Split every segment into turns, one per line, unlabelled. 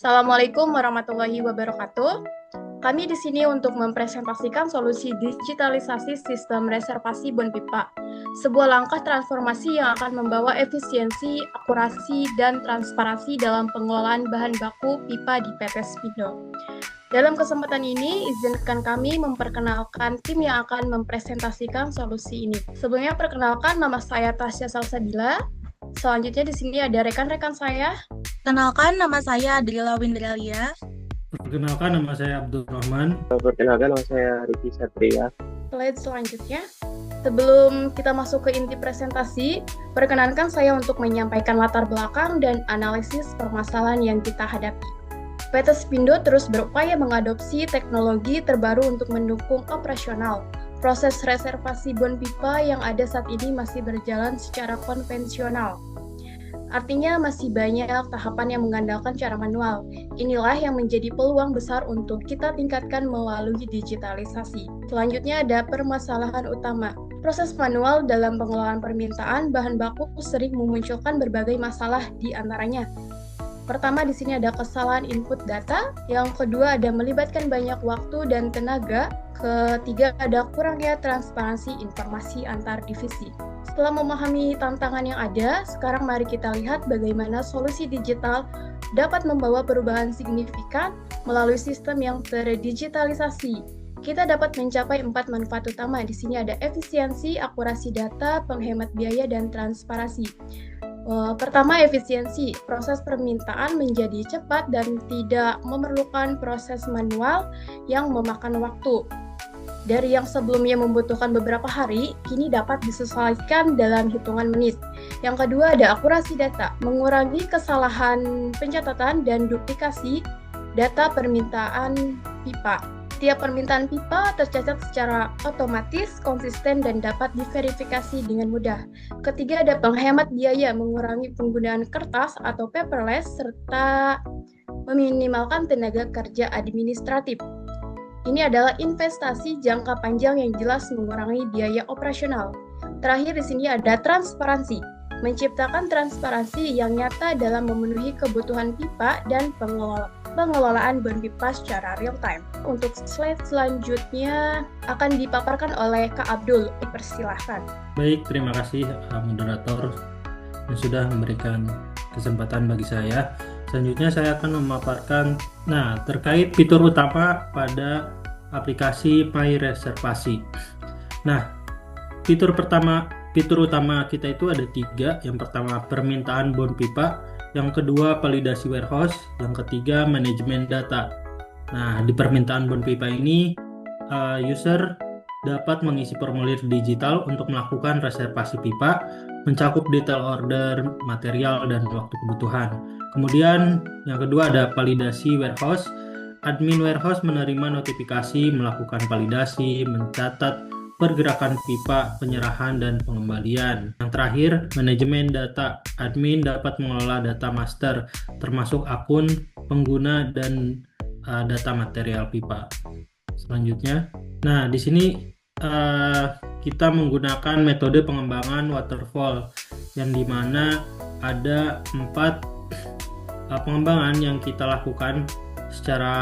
Assalamualaikum warahmatullahi wabarakatuh. Kami di sini untuk mempresentasikan solusi digitalisasi sistem reservasi Bon Pipa, sebuah langkah transformasi yang akan membawa efisiensi, akurasi, dan transparansi dalam pengelolaan bahan baku pipa di PT Spindo. Dalam kesempatan ini, izinkan kami memperkenalkan tim yang akan mempresentasikan solusi ini. Sebelumnya perkenalkan, nama saya Tasya Salsabila. Selanjutnya di sini ada rekan-rekan saya.
Kenalkan, nama saya Adrila Windralia.
Perkenalkan, nama saya Abdul Rahman.
Perkenalkan, nama saya Riki Satria.
Slide selanjutnya. Sebelum kita masuk ke inti presentasi, perkenankan saya untuk menyampaikan latar belakang dan analisis permasalahan yang kita hadapi. PT Spindo terus berupaya mengadopsi teknologi terbaru untuk mendukung operasional. Proses reservasi bon pipa yang ada saat ini masih berjalan secara konvensional. Artinya masih banyak tahapan yang mengandalkan cara manual. Inilah yang menjadi peluang besar untuk kita tingkatkan melalui digitalisasi. Selanjutnya ada permasalahan utama. Proses manual dalam pengelolaan permintaan bahan baku sering memunculkan berbagai masalah di antaranya. Pertama di sini ada kesalahan input data, yang kedua ada melibatkan banyak waktu dan tenaga, ketiga ada kurangnya transparansi informasi antar divisi. Setelah memahami tantangan yang ada, sekarang mari kita lihat bagaimana solusi digital dapat membawa perubahan signifikan melalui sistem yang terdigitalisasi. Kita dapat mencapai 4 manfaat utama. Di sini ada efisiensi, akurasi data, penghemat biaya, dan transparansi. Pertama, efisiensi. Proses permintaan menjadi cepat dan tidak memerlukan proses manual yang memakan waktu. Dari yang sebelumnya membutuhkan beberapa hari, kini dapat disesuaikan dalam hitungan menit. Yang kedua ada akurasi data, mengurangi kesalahan pencatatan dan duplikasi data permintaan pipa. Tiap permintaan pipa tercatat secara otomatis, konsisten, dan dapat diverifikasi dengan mudah. Ketiga ada penghemat biaya, mengurangi penggunaan kertas atau paperless, serta meminimalkan tenaga kerja administratif. Ini adalah investasi jangka panjang yang jelas mengurangi biaya operasional. Terakhir di sini ada transparansi, menciptakan transparansi yang nyata dalam memenuhi kebutuhan pipa dan pengelolaan bon pipa secara real time. Untuk slide selanjutnya akan dipaparkan oleh Kak Abdul. Persilahkan.
Baik, terima kasih moderator yang sudah memberikan kesempatan bagi saya. Selanjutnya saya akan memaparkan terkait fitur utama pada aplikasi My Reservasi. Fitur utama kita itu ada 3. Yang pertama permintaan bon pipa, yang kedua validasi warehouse, yang ketiga manajemen data. Di permintaan bon pipa ini user dapat mengisi formulir digital untuk melakukan reservasi pipa, mencakup detail order, material, dan waktu kebutuhan. Kemudian yang kedua ada validasi warehouse. Admin warehouse menerima notifikasi, melakukan validasi, mencatat pergerakan pipa, penyerahan, dan pengembalian. Yang terakhir, manajemen data. Admin dapat mengelola data master, termasuk akun, pengguna, dan data material pipa. Selanjutnya, di sini kita menggunakan metode pengembangan waterfall, yang dimana ada 4 pengembangan yang kita lakukan secara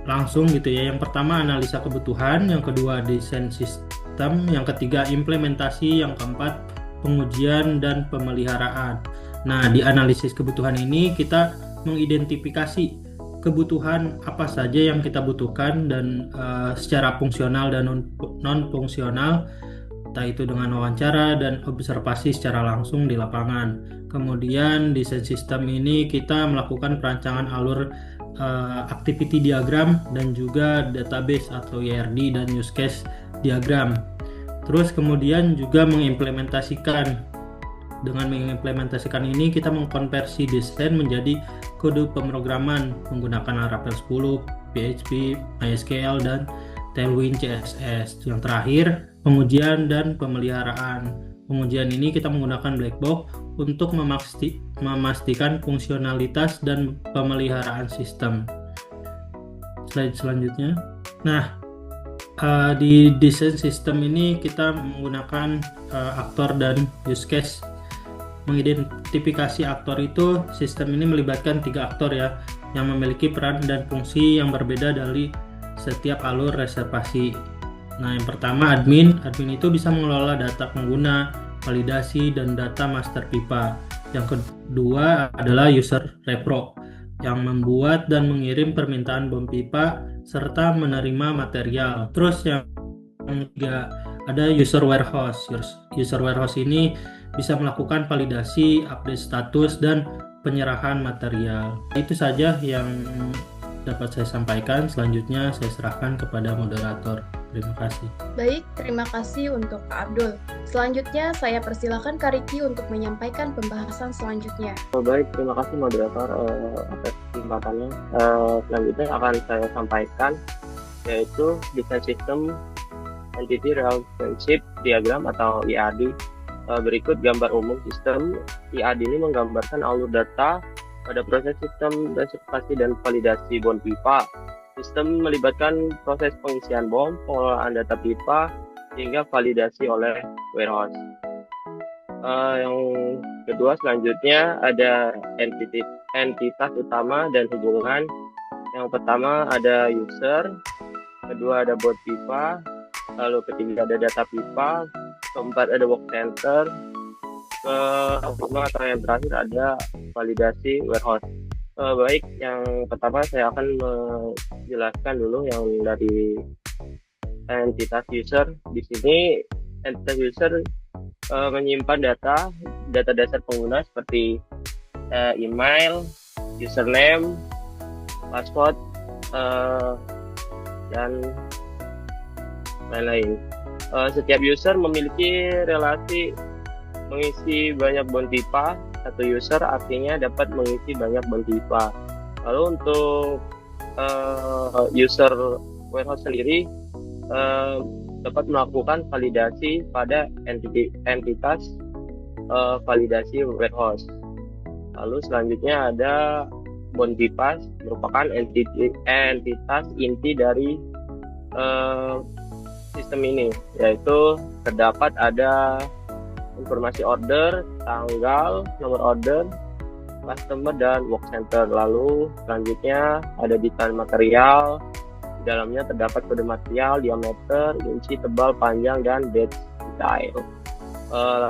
langsung gitu ya. Yang pertama analisa kebutuhan, yang kedua desain sistem, yang ketiga implementasi, yang keempat pengujian dan pemeliharaan. Di analisis kebutuhan ini kita mengidentifikasi kebutuhan apa saja yang kita butuhkan dan secara fungsional dan non fungsional, entah itu dengan wawancara dan observasi secara langsung di lapangan. Kemudian desain sistem ini kita melakukan perancangan alur activity diagram dan juga database atau YRD dan use case diagram. Terus kemudian juga mengimplementasikan. Dengan mengimplementasikan ini kita mengkonversi desain menjadi kode pemrograman menggunakan Laravel 10, PHP, MySQL, dan Tailwind CSS. Yang terakhir pengujian dan pemeliharaan. Pengujian ini kita menggunakan black box untuk memastikan fungsionalitas dan pemeliharaan sistem. Slide selanjutnya. Di desain sistem ini kita menggunakan aktor dan use case. Mengidentifikasi aktor itu, sistem ini melibatkan 3 aktor ya. yang memiliki peran dan fungsi yang berbeda dari setiap alur reservasi. Nah, yang pertama admin. Admin itu bisa mengelola data pengguna, validasi, dan data master pipa. Yang kedua adalah user repro, yang membuat dan mengirim permintaan bom pipa serta menerima material. Terus yang ketiga ada user warehouse. User warehouse ini bisa melakukan validasi, update status, dan penyerahan material. Itu saja yang dapat saya sampaikan. Selanjutnya saya serahkan kepada moderator. Terima kasih.
Baik, terima kasih untuk Kak Abdul. Selanjutnya saya persilakan Kak Riki untuk menyampaikan pembahasan selanjutnya.
Baik, terima kasih moderator atas kesempatannya. Selanjutnya akan saya sampaikan yaitu Design System Entity Relationship Diagram atau IAD. Berikut gambar umum sistem. IAD ini menggambarkan alur data pada proses sistem reservasi dan validasi bom pipa. Sistem melibatkan proses pengisian bom, pengelolaan data pipa, hingga validasi oleh warehouse. Yang kedua selanjutnya ada entitas utama dan hubungan. Yang pertama ada user, kedua ada bot pipa, lalu ketiga ada data pipa, keempat ada work center, kelima atau yang terakhir ada validasi warehouse. Baik, yang pertama saya akan menjelaskan dulu yang dari entitas user. Di sini entitas user menyimpan data dasar pengguna seperti email, username, password, dan lain-lain. Setiap user memiliki relasi mengisi banyak bom pipa. Satu user artinya dapat mengisi banyak bom pipa. Lalu untuk user warehouse sendiri dapat melakukan validasi pada entitas validasi warehouse. Lalu selanjutnya ada bom pipa, merupakan entitas inti dari sistem ini, yaitu terdapat ada informasi order, tanggal, nomor order, customer, dan work center. Lalu selanjutnya ada detail material. Di dalamnya terdapat kode material, diameter, inci, tebal, panjang, dan batch detail.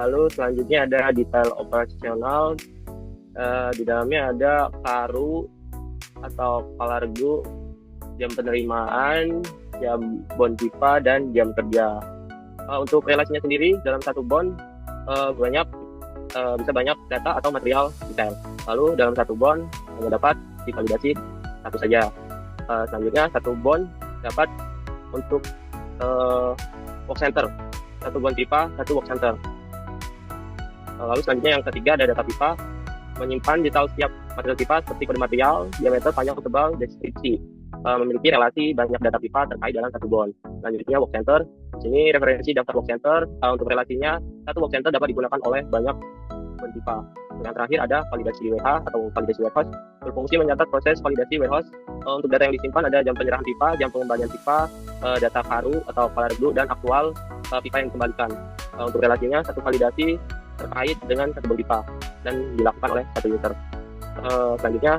Lalu selanjutnya ada detail operasional. Di dalamnya ada karu atau kalargu, jam penerimaan, jam bond pipa, dan jam kerja. Untuk relasinya sendiri dalam satu bond bisa banyak data atau material detail. Lalu dalam satu bond hanya dapat divalidasi satu saja. Selanjutnya satu bond dapat untuk work center, satu bond pipa, satu work center. Lalu selanjutnya yang ketiga ada data pipa, menyimpan detail setiap material pipa seperti kode material, diameter, panjang, tebal, deskripsi. Memiliki relasi banyak data pipa terkait dalam satu bond. Selanjutnya work center. Di sini referensi daftar work center. Untuk relasinya, satu work center dapat digunakan oleh banyak bond pipa. Yang terakhir ada validasi WH atau validasi warehouse, berfungsi mencatat proses validasi warehouse. Untuk data yang disimpan ada jam penyerahan pipa, jam pengembalian pipa, data karu atau kalargu, dan aktual pipa yang dikembalikan. Untuk relasinya, satu validasi terkait dengan satu bond pipa dan dilakukan oleh satu user. Selanjutnya,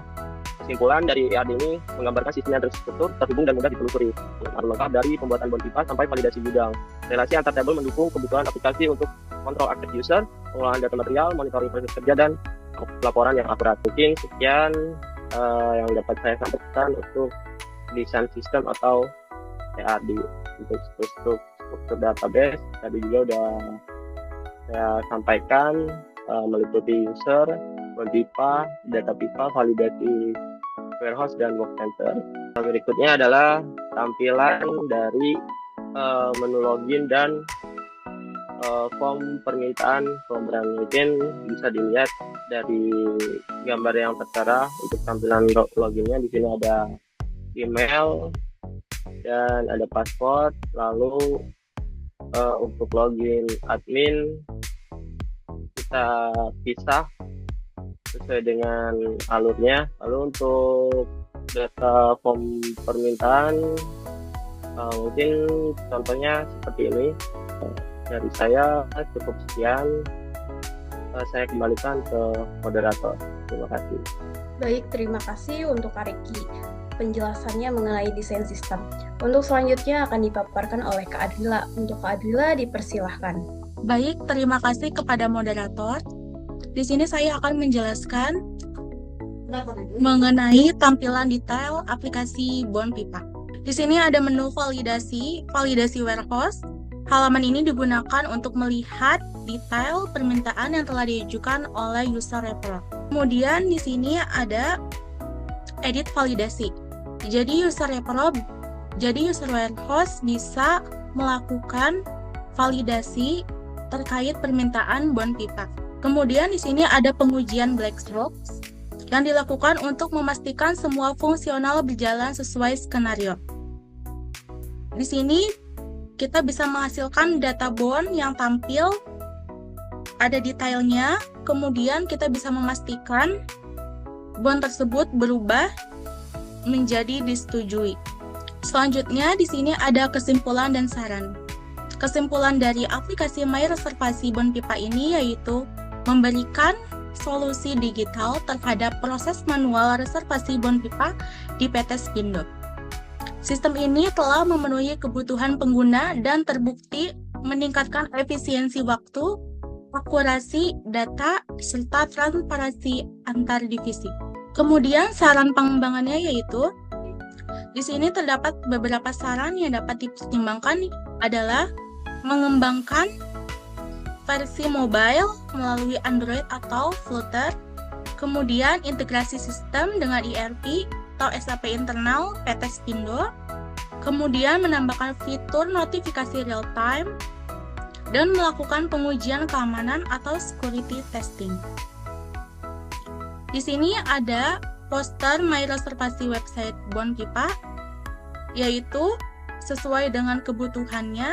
kesimpulan dari EAD ini menggambarkan sistemnya terstruktur, terhubung, dan mudah ditelusuri. Dengan lengkap dari pembuatan bond pipa sampai validasi gudang. Relasi antar tabel mendukung kebutuhan aplikasi untuk kontrol akses user, pengelolaan data material, monitoring proses kerja, dan laporan yang akurat. Mungkin sekian yang dapat saya sampaikan untuk desain sistem atau EAD. Untuk struktur database tadi juga udah saya sampaikan, meliputi user, bond pipa, data pipa, validasi warehouse, dan work center. Berikutnya adalah tampilan dari menu login dan form permintaan pemberian. Mungkin bisa dilihat dari gambar yang tertera. Untuk tampilan loginnya di sini ada email dan ada password. Lalu untuk login admin kita pisah sesuai dengan alurnya. Lalu untuk data form permintaan mungkin contohnya seperti ini. Dari saya cukup sekian. Saya kembalikan ke moderator. Terima kasih.
Baik, terima kasih untuk Kak Riki penjelasannya mengenai desain sistem. Untuk selanjutnya akan dipaparkan oleh Kak Adrila. Untuk Kak Adrila dipersilahkan.
Baik, terima kasih kepada moderator. Di sini saya akan menjelaskan mengenai tampilan detail aplikasi Bon Pipa. Di sini ada menu validasi warehouse. Halaman ini digunakan untuk melihat detail permintaan yang telah diajukan oleh user referral. Kemudian di sini ada edit validasi. Jadi user warehouse bisa melakukan validasi terkait permintaan Bon Pipa. Kemudian di sini ada pengujian black box yang dilakukan untuk memastikan semua fungsional berjalan sesuai skenario. Di sini kita bisa menghasilkan data bon yang tampil, ada detailnya, kemudian kita bisa memastikan bon tersebut berubah menjadi disetujui. Selanjutnya di sini ada kesimpulan dan saran. Kesimpulan dari aplikasi My Reservasi Bon Pipa ini yaitu memberikan solusi digital terhadap proses manual reservasi Bon Pipa di PT Spindo. Sistem ini telah memenuhi kebutuhan pengguna dan terbukti meningkatkan efisiensi waktu, akurasi data, serta transparansi antar divisi. Kemudian saran pengembangannya yaitu di sini terdapat beberapa saran yang dapat dipertimbangkan adalah mengembangkan versi mobile melalui Android atau Flutter, kemudian integrasi sistem dengan ERP atau SAP internal PT Spindo, kemudian menambahkan fitur notifikasi real time, dan melakukan pengujian keamanan atau security testing. Di sini ada poster My Reservasi website Bon Pipa, yaitu sesuai dengan kebutuhannya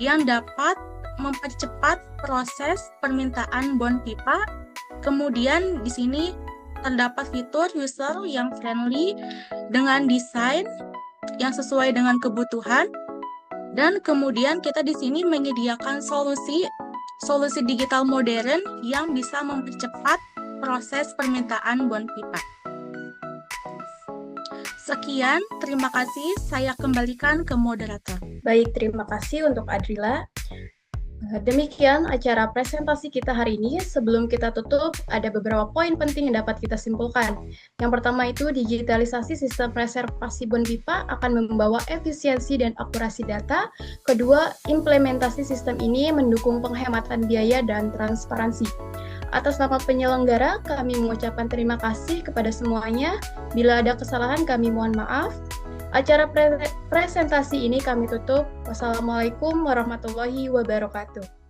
yang dapat mempercepat proses permintaan Bon Pipa. Kemudian di sini terdapat fitur user yang friendly dengan desain yang sesuai dengan kebutuhan, dan kemudian kita di sini menyediakan solusi digital modern yang bisa mempercepat proses permintaan Bon Pipa. Sekian, terima kasih. Saya kembalikan ke moderator.
Baik, terima kasih untuk Adrila. Demikian acara presentasi kita hari ini. Sebelum kita tutup, ada beberapa poin penting yang dapat kita simpulkan. Yang pertama itu, digitalisasi sistem reservasi Bon Pipa akan membawa efisiensi dan akurasi data. Kedua, implementasi sistem ini mendukung penghematan biaya dan transparansi. Atas nama penyelenggara, kami mengucapkan terima kasih kepada semuanya. Bila ada kesalahan, kami mohon maaf. Acara presentasi ini kami tutup. Wassalamualaikum warahmatullahi wabarakatuh.